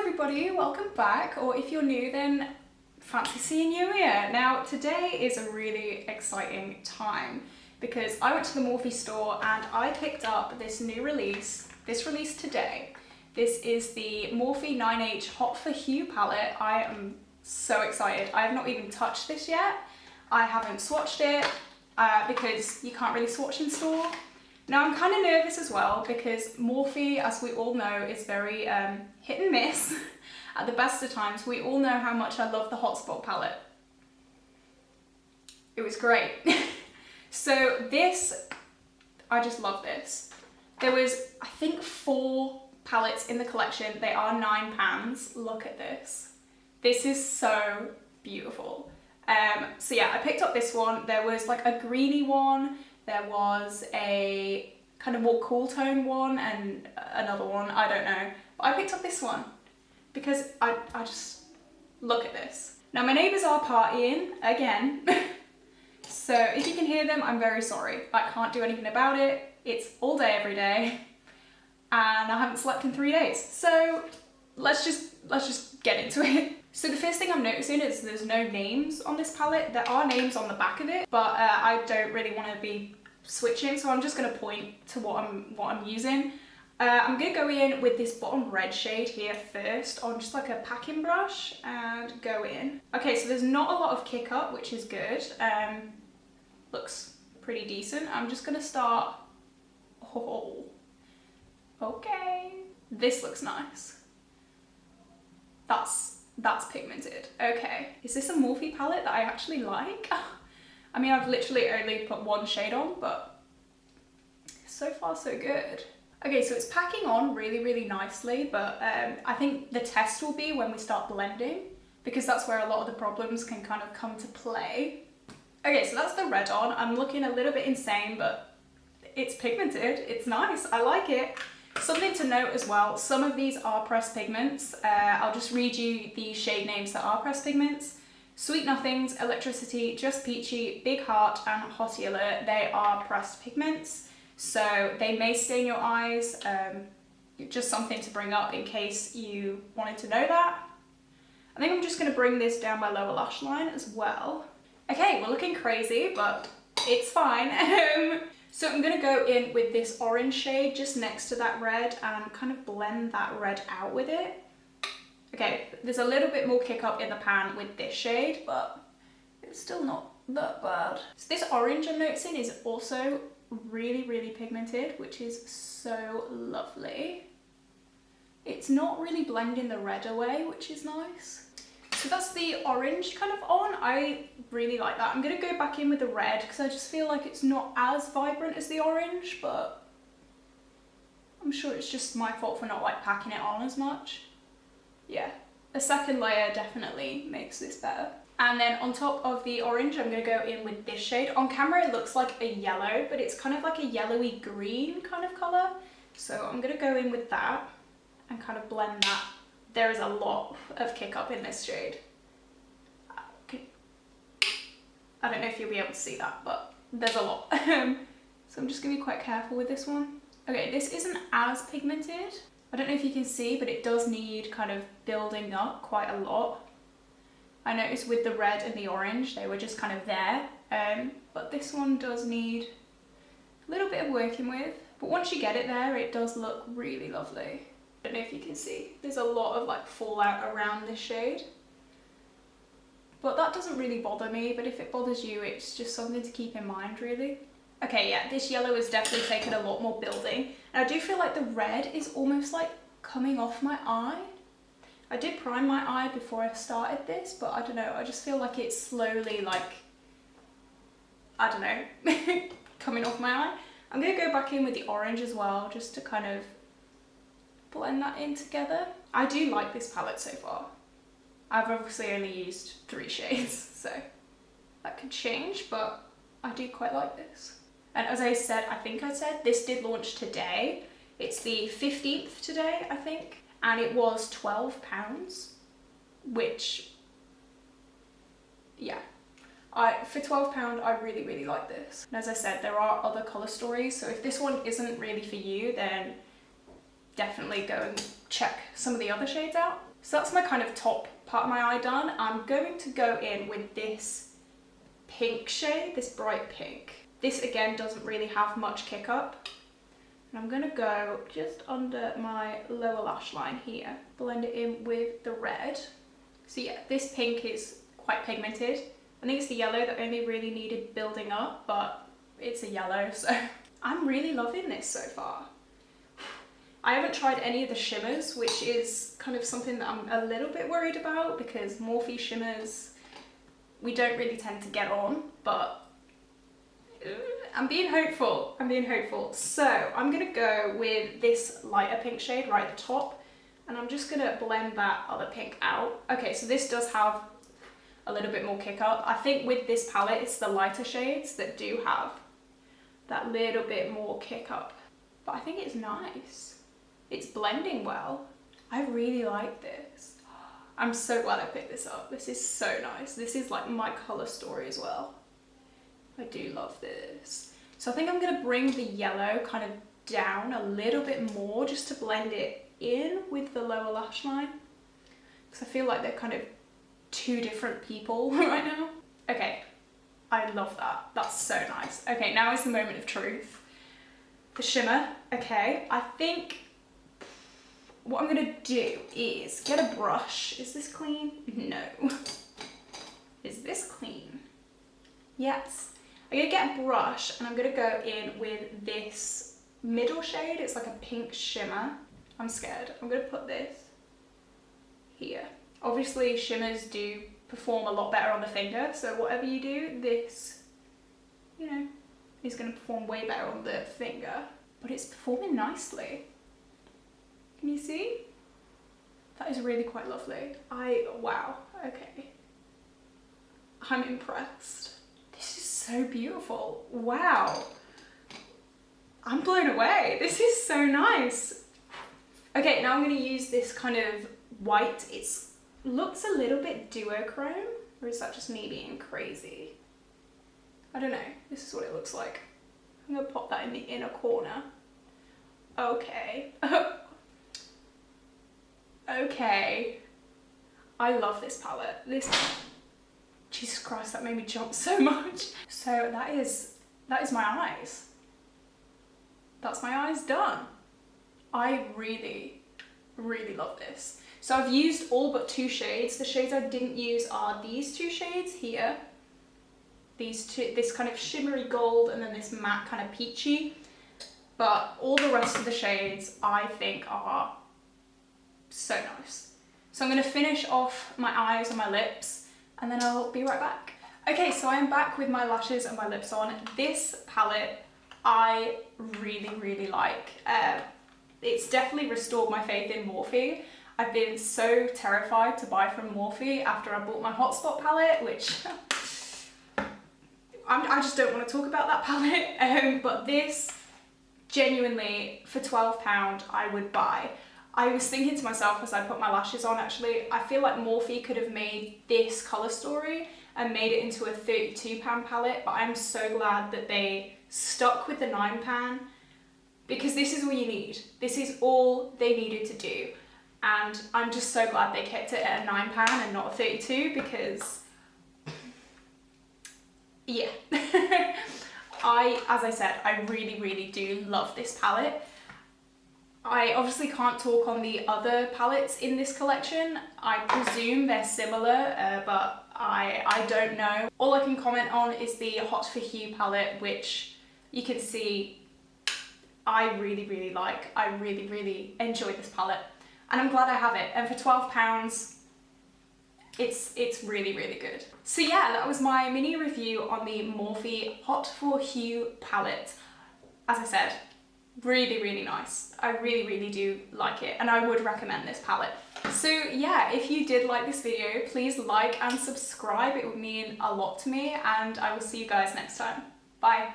everybody, welcome back, or if you're new then fancy seeing you here. Now today is a really exciting time because I went to the Morphe store and I picked up this new release, this release today. This is the Morphe 9H Hot for Hue palette. I am so excited. I have not even touched this yet. I haven't swatched it because you can't really swatch in store. Now I'm kind of nervous as well because Morphe, as we all know, is very hit and miss at the best of times. We all know how much I love the Hotspot palette. It was great. So this, I just love this. There was, I think, 4 palettes in the collection. They are £9. Look at this. This is so beautiful. So yeah, I picked up this one. There was like a greeny one. There was a kind of more cool tone one and another one, I don't know. But I picked up this one because I just, look at this. Now my neighbours are partying again. So if you can hear them, I'm very sorry. I can't do anything about it. It's all day, every day. And I haven't slept in 3 days. So let's just get into it. So the first thing I'm noticing is there's no names on this palette. There are names on the back of it, but I don't really want to be switching, so I'm just going to point to what I'm using. I'm going to go in with this bottom red shade here first on just like a packing brush and go in. Okay, so there's not a lot of kick up, which is good. Looks pretty decent. I'm just going to start. Oh, okay. This looks nice. That's pigmented. Okay. Is this a Morphe palette that I actually like? I mean, I've literally only put one shade on, but so far so good. Okay, so it's packing on really, really nicely, but I think the test will be when we start blending, because that's where a lot of the problems can kind of come to play. Okay, so that's the red on. I'm looking a little bit insane, but it's pigmented. It's nice. I like it. Something to note as well, some of these are pressed pigments. I'll just read you the shade names that are pressed pigments. Sweet Nothings, Electricity, Just Peachy, Big Heart and Hottie Alert, they are pressed pigments. So they may stain your eyes, just something to bring up in case you wanted to know that. I think I'm just going to bring this down my lower lash line as well. Okay, we're looking crazy, but it's fine. So I'm going to go in with this orange shade just next to that red and kind of blend that red out with it. Okay, there's a little bit more kick up in the pan with this shade, but it's still not that bad. So this orange I'm noticing is also really, really pigmented, which is so lovely. It's not really blending the red away, which is nice. So that's the orange kind of on. I really like that. I'm going to go back in with the red because I just feel like it's not as vibrant as the orange, but I'm sure it's just my fault for not like packing it on as much. Yeah, a second layer definitely makes this better. And then on top of the orange, I'm going to go in with this shade. On camera it looks like a yellow, but it's kind of like a yellowy green kind of colour. So I'm going to go in with that and kind of blend that. There is a lot of kick up in this shade. I don't know if you'll be able to see that, but there's a lot. So I'm just going to be quite careful with this one. Okay, this isn't as pigmented. I don't know if you can see, but it does need kind of building up quite a lot. I noticed with the red and the orange, they were just kind of there. But this one does need a little bit of working with. But once you get it there, it does look really lovely. I don't know if you can see, there's a lot of like fallout around this shade. But that doesn't really bother me, but if it bothers you, it's just something to keep in mind really. Okay, yeah, this yellow has definitely taken a lot more building. And I do feel like the red is almost like coming off my eye. I did prime my eye before I started this, but I don't know, I just feel like it's slowly like, I don't know, coming off my eye. I'm going to go back in with the orange as well, just to kind of blend that in together. I do like this palette so far. I've obviously only used 3 shades, so that could change, but I do quite like this. And as I said, I think I said, this did launch today. It's the 15th today, I think, and it was £12, which, yeah. For £12, I really, really like this. And as I said, there are other colour stories, so if this one isn't really for you, then definitely go and check some of the other shades out. So that's my kind of top part of my eye done. I'm going to go in with this pink shade, this bright pink. This again doesn't really have much kick up. And I'm gonna go just under my lower lash line here, blend it in with the red. So yeah, this pink is quite pigmented. I think it's the yellow that only really needed building up, but it's a yellow, so I'm really loving this so far. I haven't tried any of the shimmers, which is kind of something that I'm a little bit worried about because Morphe shimmers, we don't really tend to get on, but I'm being hopeful. I'm being hopeful. So I'm gonna go with this lighter pink shade right at the top, and I'm just gonna blend that other pink out. Okay, so this does have a little bit more kick up. I think with this palette, it's the lighter shades that do have that little bit more kick up, but I think it's nice. It's blending well. I really like this. I'm so glad I picked this up. This is so nice. This is like my color story as well. I do love this. So I think I'm gonna bring the yellow kind of down a little bit more just to blend it in with the lower lash line. Because I feel like they're kind of two different people right now. Okay, I love that. That's so nice. Okay, now is the moment of truth. The shimmer. Okay, I think what I'm gonna do is get a brush. Is this clean? No. Is this clean? Yes. I'm gonna get a brush and I'm gonna go in with this middle shade. It's like a pink shimmer. I'm scared. I'm gonna put this here. Obviously shimmers do perform a lot better on the finger, so whatever you do, this, you know, is gonna perform way better on the finger, but it's performing nicely. Can you see? That is really quite lovely. Wow, okay. I'm impressed. This is so beautiful. Wow. I'm blown away. This is so nice. Okay, now I'm gonna use this kind of white. It looks a little bit duochrome, or is that just me being crazy? I don't know. This is what it looks like. I'm gonna pop that in the inner corner. Okay. Okay. I love this palette. Jesus Christ, that made me jump so much. So that is my eyes. That's my eyes done. I really, really love this. So I've used all but two shades. The shades I didn't use are these two shades here. These two, this kind of shimmery gold and then this matte kind of peachy. But all the rest of the shades I think are so nice. So I'm gonna finish off my eyes and my lips and then I'll be right back. Okay, so I am back with my lashes and my lips on. This palette I really, really like. It's definitely restored my faith in Morphe. I've been so terrified to buy from Morphe after I bought my Hotspot palette, which I just don't want to talk about that palette. But this, genuinely, for £12 I would buy. I was thinking to myself as I put my lashes on, actually, I feel like Morphe could have made this colour story and made it into a £32 palette, but I'm so glad that they stuck with the £9 because this is all you need. This is all they needed to do. And I'm just so glad they kept it at a £9 and not a 32 because, yeah. As I said, I really, really do love this palette. I obviously can't talk on the other palettes in this collection. I presume they're similar, but I don't know. All I can comment on is the Hot for Hue palette, which you can see I really, really like. I really, really enjoy this palette. And I'm glad I have it. And for £12, it's really, really good. So yeah, that was my mini review on the Morphe Hot for Hue palette. As I said, really, really nice. I really, really do like it. And I would recommend this palette. So yeah, if you did like this video, please like and subscribe. It would mean a lot to me. And I will see you guys next time. Bye.